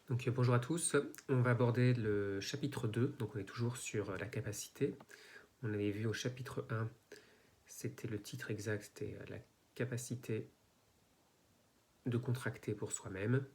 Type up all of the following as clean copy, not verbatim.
Donc bonjour à tous, on va aborder le chapitre 2, donc on est toujours sur la capacité. On avait vu au chapitre 1, c'était le titre exact, c'était la capacité de contracter pour soi-même.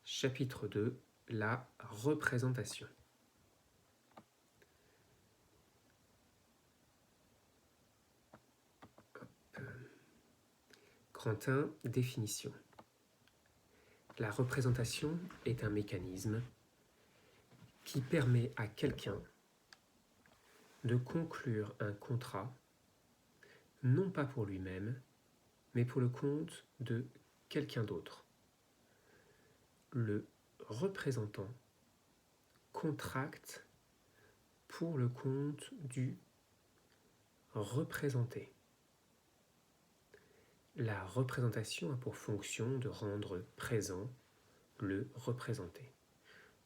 Chapitre 2, la représentation. Grand 1, définition. La représentation est un mécanisme qui permet à quelqu'un de conclure un contrat, non pas pour lui-même, mais pour le compte de quelqu'un d'autre. Le représentant contracte pour le compte du représenté. La représentation a pour fonction de rendre présent le représenté.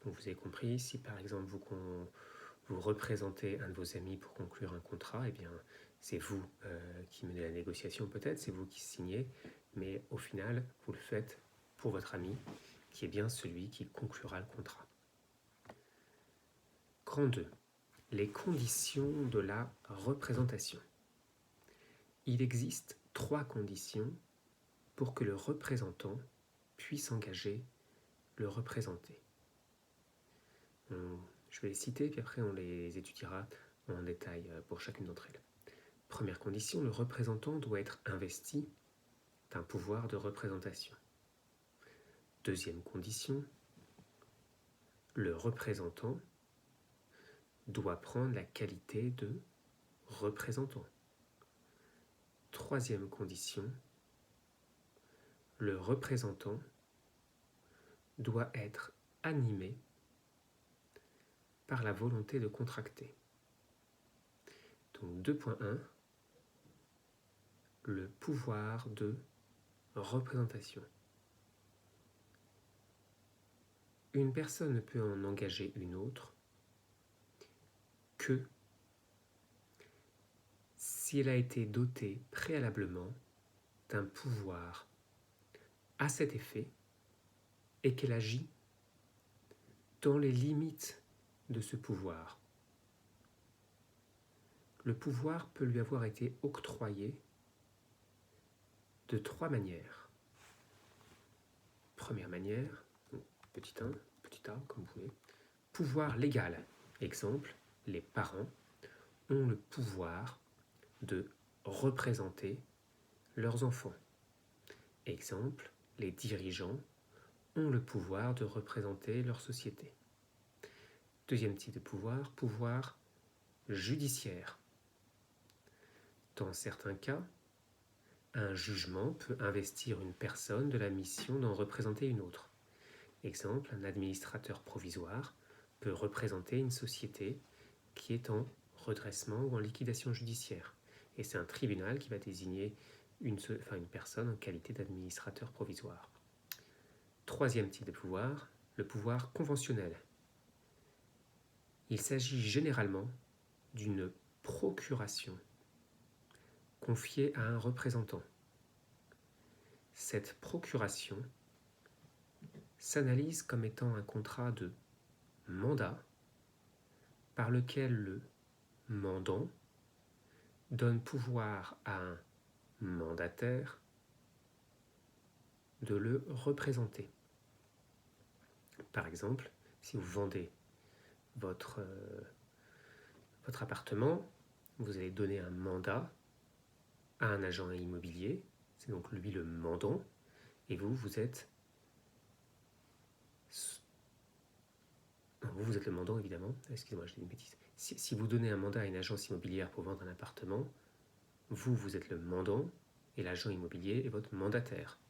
Donc vous avez compris, si par exemple vous représentez un de vos amis pour conclure un contrat, eh bien c'est vous qui menez la négociation peut-être, c'est vous qui signez, mais au final vous le faites pour votre ami, qui est bien celui qui conclura le contrat. Grand 2. Les conditions de la représentation. Il existe 3 conditions pour que le représentant puisse engager le représenté. Je vais les citer, puis après on les étudiera en détail pour chacune d'entre elles. Première condition, le représentant doit être investi d'un pouvoir de représentation. Deuxième condition, le représentant doit prendre la qualité de représentant. Troisième condition, le représentant doit être animé par la volonté de contracter. Donc 2.1, le pouvoir de représentation. Une personne ne peut en engager une autre que si elle a été dotée préalablement d'un pouvoir à cet effet et qu'elle agit dans les limites de ce pouvoir. Le pouvoir peut lui avoir été octroyé de 3 manières. Première manière, petit 1, petit a, comme vous voulez, pouvoir légal. Exemple, les parents ont le pouvoir de représenter leurs enfants. Exemple, les dirigeants ont le pouvoir de représenter leur société. Deuxième type de pouvoir, pouvoir judiciaire. Dans certains cas, un jugement peut investir une personne de la mission d'en représenter une autre. Exemple, un administrateur provisoire peut représenter une société qui est en redressement ou en liquidation judiciaire. Et c'est un tribunal qui va désigner une personne en qualité d'administrateur provisoire. Troisième type de pouvoir, le pouvoir conventionnel. Il s'agit généralement d'une procuration confiée à un représentant. Cette procuration s'analyse comme étant un contrat de mandat par lequel le mandant donne pouvoir à un mandataire de le représenter. Par exemple, si vous vendez votre appartement, vous allez donner un mandat à un agent immobilier, c'est donc lui le mandant, et vous êtes le mandant évidemment, excusez-moi, je dis une bêtise. Si vous donnez un mandat à une agence immobilière pour vendre un appartement, vous êtes le mandant et l'agent immobilier est votre mandataire.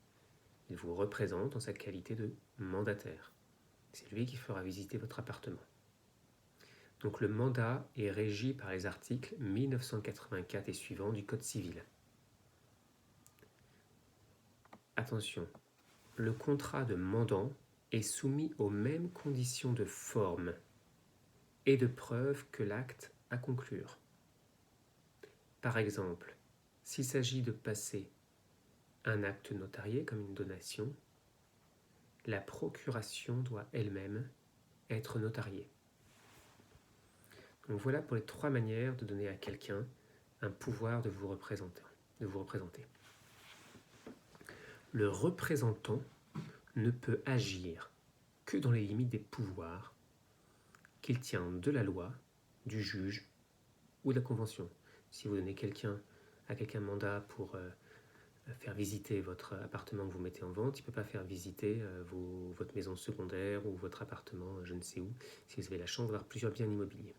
Il vous représente en sa qualité de mandataire. C'est lui qui fera visiter votre appartement. Donc le mandat est régi par les articles 1984 et suivants du Code civil. Attention, le contrat de mandant est soumis aux mêmes conditions de forme et de preuve que l'acte à conclure. Par exemple, s'il s'agit de passer un acte notarié comme une donation, la procuration doit elle-même être notariée. Donc voilà pour les 3 manières de donner à quelqu'un un pouvoir de vous représenter. Le représentant ne peut agir que dans les limites des pouvoirs qu'il tient de la loi, du juge ou de la convention. Si vous donnez à quelqu'un mandat pour faire visiter votre appartement que vous mettez en vente, il ne peut pas faire visiter votre maison secondaire ou votre appartement je ne sais où, si vous avez la chance d'avoir plusieurs biens immobiliers.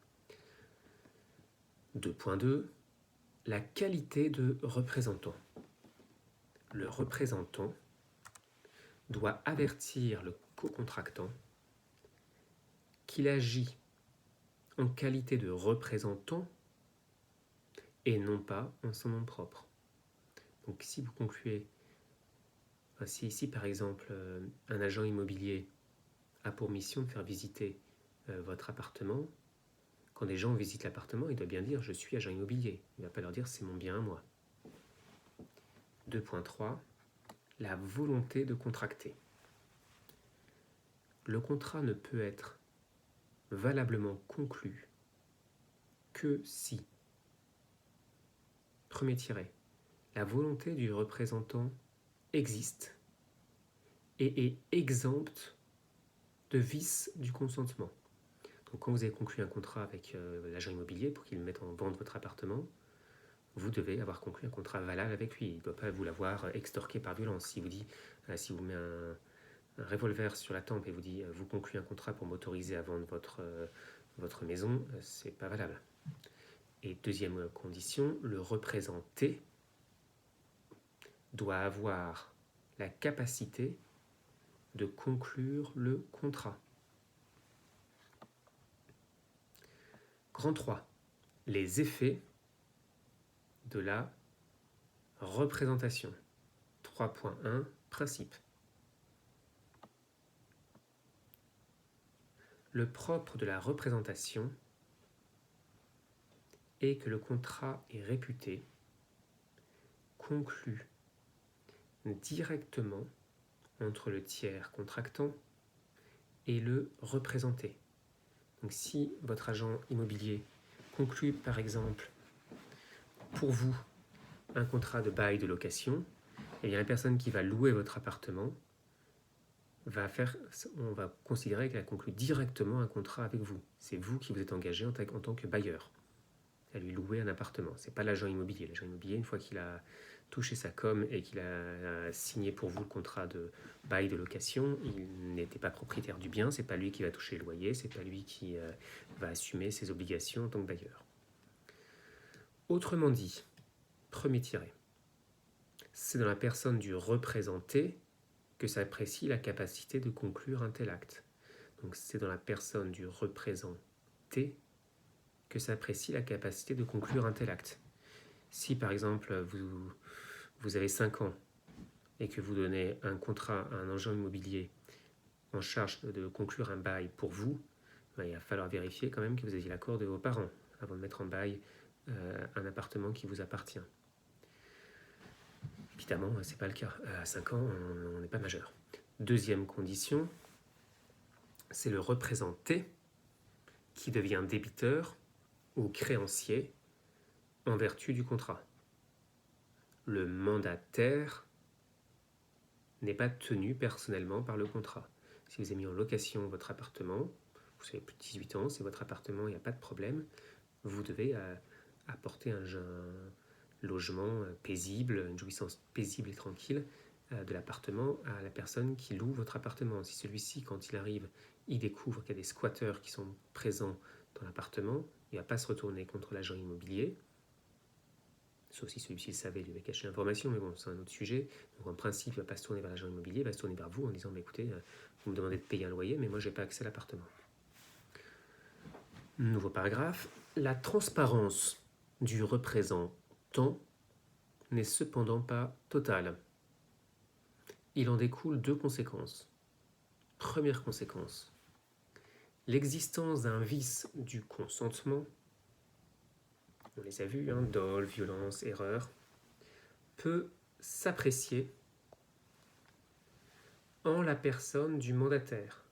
2.2. La qualité de représentant. Le représentant doit avertir le co-contractant qu'il agit en qualité de représentant et non pas en son nom propre. Donc si vous concluez, si par exemple un agent immobilier a pour mission de faire visiter votre appartement, quand des gens visitent l'appartement, il doit bien dire « je suis agent immobilier ». Il ne va pas leur dire « c'est mon bien à moi ». 2.3. La volonté de contracter. Le contrat ne peut être valablement conclu que si, premier tiret, la volonté du représentant existe et est exempte de vice du consentement. Donc quand vous avez conclu un contrat avec l'agent immobilier pour qu'il mette en vente votre appartement, vous devez avoir conclu un contrat valable avec lui. Il ne doit pas vous l'avoir extorqué par violence. Si vous met un revolver sur la tempe et vous dit vous concluez un contrat pour m'autoriser à vendre votre maison, c'est pas valable. Et deuxième condition, le représenté doit avoir la capacité de conclure le contrat. Grand 3. Les effets de la représentation. 3.1. Principe. Le propre de la représentation est que le contrat est réputé, conclu directement entre le tiers contractant et le représenté. Donc si votre agent immobilier conclut par exemple pour vous un contrat de bail de location, et bien la personne qui va louer votre appartement on va considérer qu'elle a conclu directement un contrat avec vous. C'est vous qui vous êtes engagé en tant que bailleur à lui louer un appartement. Ce n'est pas l'agent immobilier. L'agent immobilier, une fois qu'il a touché sa com et qu'il a signé pour vous le contrat de bail de location, il n'était pas propriétaire du bien, c'est pas lui qui va toucher le loyer, c'est pas lui qui va assumer ses obligations en tant que bailleur. Autrement dit, premier tiret, c'est dans la personne du représenté que s'apprécie la capacité de conclure un tel acte. Donc c'est dans la personne du représenté que s'apprécie la capacité de conclure un tel acte. Si par exemple vous avez 5 ans et que vous donnez un contrat à un agent immobilier en charge de conclure un bail pour vous, il va falloir vérifier quand même que vous ayez l'accord de vos parents avant de mettre en bail un appartement qui vous appartient. Évidemment, ce n'est pas le cas. À 5 ans, on n'est pas majeur. Deuxième condition, c'est le représenté qui devient débiteur ou créancier en vertu du contrat. Le mandataire n'est pas tenu personnellement par le contrat. Si vous avez mis en location votre appartement, vous avez plus de 18 ans, c'est votre appartement, il n'y a pas de problème, vous devez apporter un logement paisible, une jouissance paisible et tranquille de l'appartement à la personne qui loue votre appartement. Si celui-ci, quand il arrive, il découvre qu'il y a des squatteurs qui sont présents dans l'appartement, il ne va pas se retourner contre l'agent immobilier, sauf si celui-ci le savait, il lui avait caché l'information, mais bon, c'est un autre sujet. Donc en principe, il ne va pas se tourner vers l'agent immobilier, il va se tourner vers vous en disant écoutez, vous me demandez de payer un loyer, mais moi je n'ai pas accès à l'appartement. Nouveau paragraphe. La transparence du représentant n'est cependant pas totale. Il en découle 2 conséquences. Première conséquence, l'existence d'un vice du consentement, on les a vus, dol, violence, erreur, peut s'apprécier en la personne du mandataire.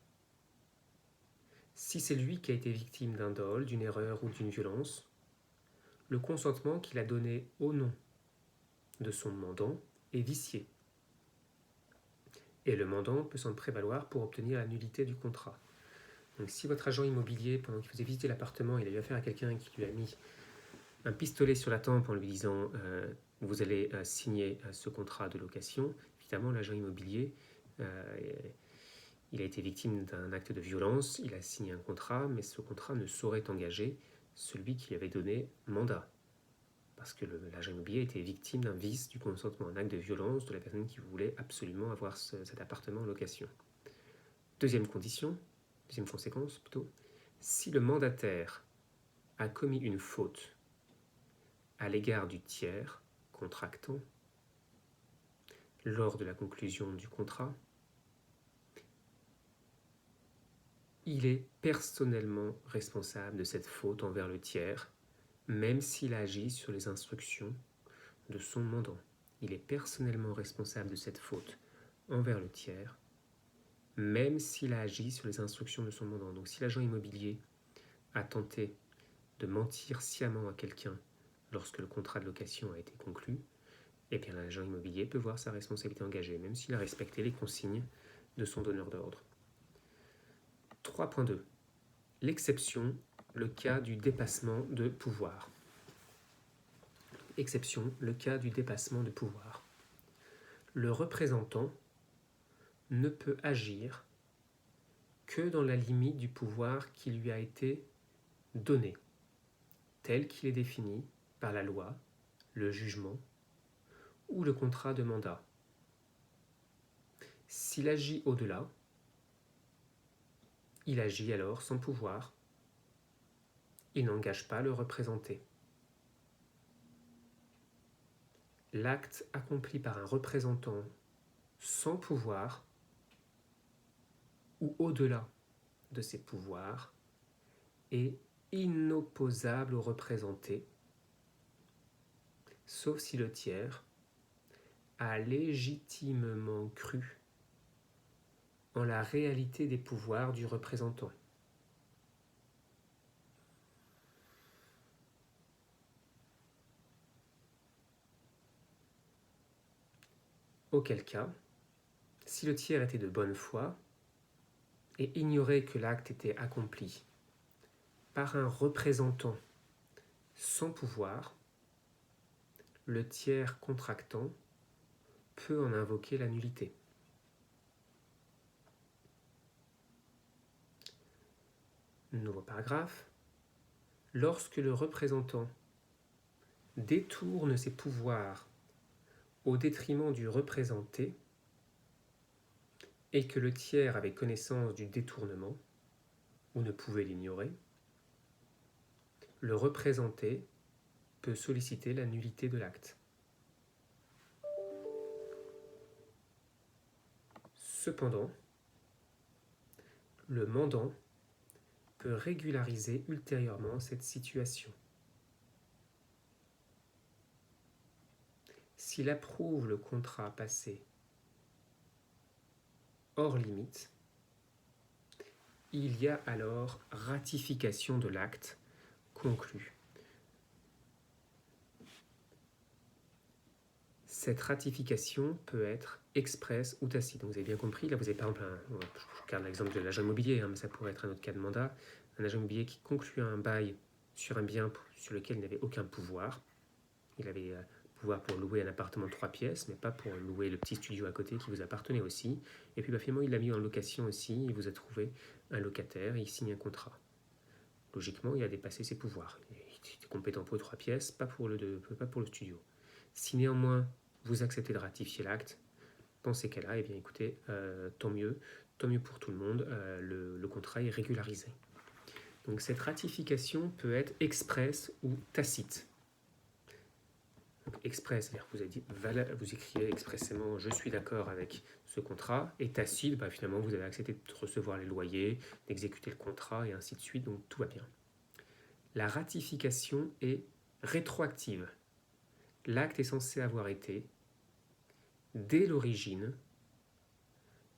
Si c'est lui qui a été victime d'un dol, d'une erreur ou d'une violence, le consentement qu'il a donné au nom de son mandant est vicié. Et le mandant peut s'en prévaloir pour obtenir la nullité du contrat. Donc si votre agent immobilier, pendant qu'il faisait visiter l'appartement, il a eu affaire à quelqu'un qui lui a mis un pistolet sur la tempe en lui disant vous allez signer ce contrat de location, évidemment l'agent immobilier, il a été victime d'un acte de violence, il a signé un contrat, mais ce contrat ne saurait engager celui qui avait donné mandat. Parce que l'agent immobilier était victime d'un vice du consentement, un acte de violence de la personne qui voulait absolument avoir cet appartement en location. Deuxième conséquence plutôt, si le mandataire a commis une faute à l'égard du tiers contractant lors de la conclusion du contrat, il est personnellement responsable de cette faute envers le tiers, même s'il agit sur les instructions de son mandant. Il est personnellement responsable de cette faute envers le tiers, même s'il a agi sur les instructions de son mandant. Donc si l'agent immobilier a tenté de mentir sciemment à quelqu'un lorsque le contrat de location a été conclu, eh bien l'agent immobilier peut voir sa responsabilité engagée, même s'il a respecté les consignes de son donneur d'ordre. 3.2. L'exception, le cas du dépassement de pouvoir. Exception, le cas du dépassement de pouvoir. Le représentant ne peut agir que dans la limite du pouvoir qui lui a été donné, tel qu'il est défini par la loi, le jugement ou le contrat de mandat. S'il agit au-delà, il agit alors sans pouvoir. Il n'engage pas le représenté. L'acte accompli par un représentant sans pouvoir ou au-delà de ses pouvoirs est inopposable au représenté, sauf si le tiers a légitimement cru en la réalité des pouvoirs du représentant. Auquel cas, si le tiers était de bonne foi et ignorait que l'acte était accompli par un représentant sans pouvoir, le tiers contractant peut en invoquer la nullité. Nouveau paragraphe. Lorsque le représentant détourne ses pouvoirs au détriment du représenté et que le tiers avait connaissance du détournement ou ne pouvait l'ignorer, le représenté peut solliciter la nullité de l'acte. Cependant, le mandant peut régulariser ultérieurement cette situation. S'il approuve le contrat passé hors limite, il y a alors ratification de l'acte conclu. Cette ratification peut être expresse ou tacite. Donc vous avez bien compris, là vous avez par exemple, je garde l'exemple de l'agent immobilier, mais ça pourrait être un autre cas de mandat, un agent immobilier qui conclut un bail sur un bien sur lequel il n'avait aucun pouvoir. Il avait pouvoir pour louer un appartement de 3 pièces, mais pas pour louer le petit studio à côté qui vous appartenait aussi. Et puis finalement, il l'a mis en location aussi, il vous a trouvé un locataire, et il signe un contrat. Logiquement, il a dépassé ses pouvoirs. Il était compétent pour 3 pièces, pas pour le studio. Si néanmoins, vous acceptez de ratifier l'acte, dans ces cas-là, eh bien écoutez, tant mieux pour tout le monde, le contrat est régularisé. Donc cette ratification peut être expresse ou tacite. Donc, express, c'est-à-dire que vous écrivez expressément « je suis d'accord avec ce contrat » et tacite, finalement vous avez accepté de recevoir les loyers, d'exécuter le contrat et ainsi de suite, donc tout va bien. La ratification est rétroactive. L'acte est censé avoir été, dès l'origine,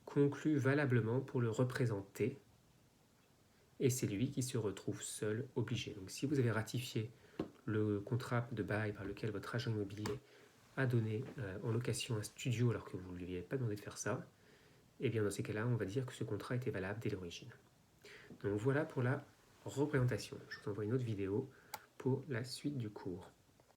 conclut valablement pour le représenter, et c'est lui qui se retrouve seul obligé. Donc si vous avez ratifié le contrat de bail par lequel votre agent immobilier a donné en location un studio alors que vous ne lui aviez pas demandé de faire ça, et bien dans ces cas-là, on va dire que ce contrat était valable dès l'origine. Donc voilà pour la représentation. Je vous envoie une autre vidéo pour la suite du cours.